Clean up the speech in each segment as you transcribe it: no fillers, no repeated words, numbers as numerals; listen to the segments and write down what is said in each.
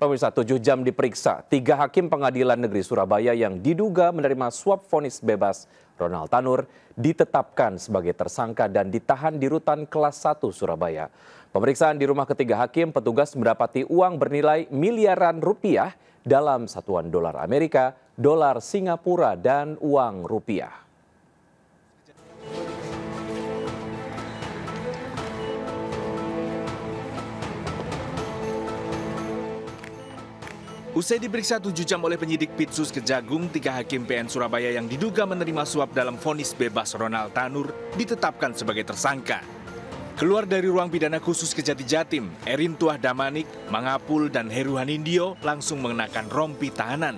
Pemirsa, 7 jam diperiksa, 3 hakim pengadilan negeri Surabaya yang diduga menerima suap vonis bebas Ronald Tanur ditetapkan sebagai tersangka dan ditahan di rutan kelas 1 Surabaya. Pemeriksaan di rumah ketiga hakim, petugas mendapati uang bernilai miliaran rupiah dalam satuan dolar Amerika, dolar Singapura, dan uang rupiah. Usai diperiksa 7 jam oleh penyidik Pitsus Kejagung, 3 hakim PN Surabaya yang diduga menerima suap dalam vonis bebas Ronald Tanur ditetapkan sebagai tersangka. Keluar dari ruang pidana khusus Kejati Jatim, Erin Tuah Damanik, Mangapul, dan Heru Hanindyo langsung mengenakan rompi tahanan.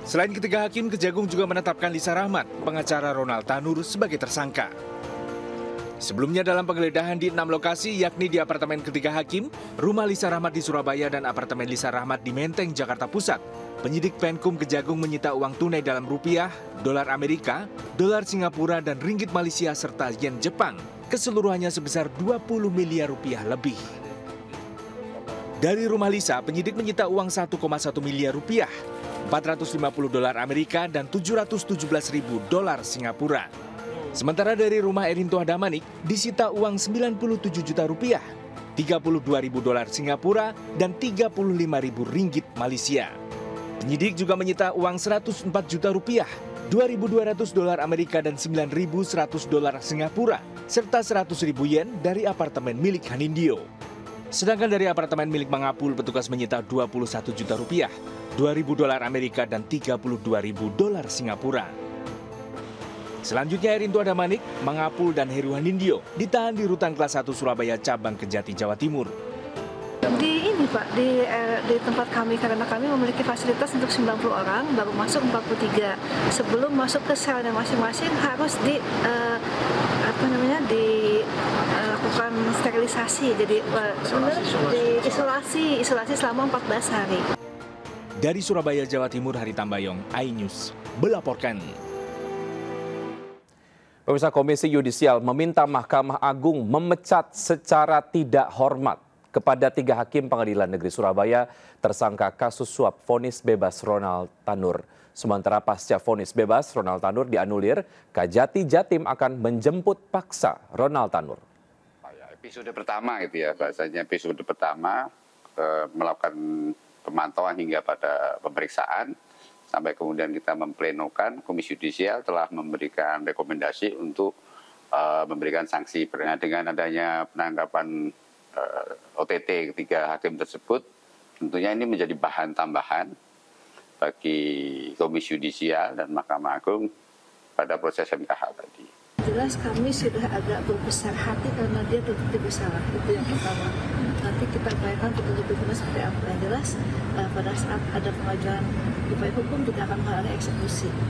Selain ketiga hakim, Kejagung juga menetapkan Lisa Rahmat, pengacara Ronald Tanur, sebagai tersangka. Sebelumnya dalam penggeledahan di 6 lokasi, yakni di apartemen ketiga hakim, rumah Lisa Rahmat di Surabaya, dan apartemen Lisa Rahmat di Menteng, Jakarta Pusat, penyidik Penkum Kejagung menyita uang tunai dalam rupiah, dolar Amerika, dolar Singapura, dan ringgit Malaysia, serta yen Jepang, keseluruhannya sebesar 20 miliar rupiah lebih. Dari rumah Lisa, penyidik menyita uang 1,1 miliar rupiah, 450 dolar Amerika, dan 717.000 dolar Singapura. Sementara dari rumah Erin Tuah Damanik disita uang 97 juta rupiah, 32.000 dolar Singapura, dan 35.000 ringgit Malaysia. Penyidik juga menyita uang 104 juta rupiah, 2.200 dolar Amerika, dan 9.100 dolar Singapura, serta 100.000 yen dari apartemen milik Hanindyo. Sedangkan dari apartemen milik Mangapul, petugas menyita 21 juta rupiah, 2.000 dolar Amerika, dan 32.000 dolar Singapura. Selanjutnya Erin Tuah Damanik, Mangapul, dan Heru Hanindyo ditahan di rutan kelas 1 Surabaya cabang Kejati, Jawa Timur. Di ini Pak, di tempat kami, karena kami memiliki fasilitas untuk 90 orang, baru masuk 43. Sebelum masuk ke selnya masing-masing harus dilakukan sterilisasi, jadi isolasi selama 14 hari. Dari Surabaya, Jawa Timur, Hari Tambayong, iNews melaporkan. Pemirsa, Komisi Yudisial meminta Mahkamah Agung memecat secara tidak hormat kepada 3 hakim pengadilan negeri Surabaya tersangka kasus suap vonis bebas Ronald Tanur. Sementara pasca vonis bebas Ronald Tanur dianulir, Kejati Jatim akan menjemput paksa Ronald Tanur. Episode pertama gitu ya, bahasanya episode pertama melakukan pemantauan hingga pada pemeriksaan. Sampai kemudian kita memplenokan, Komisi Yudisial telah memberikan rekomendasi untuk memberikan sanksi dengan adanya penangkapan OTT ketiga hakim tersebut. Tentunya ini menjadi bahan tambahan bagi Komisi Yudisial dan Mahkamah Agung pada proses MKH tadi. Jelas kami sudah agak berbesar hati karena dia terbukti bersalah, itu yang pertama. Nanti kita upayakan petunjuk hukumnya seperti apa. Yang jelas pada saat ada pengajuan upaya hukum tidak akan menghalangi eksekusi.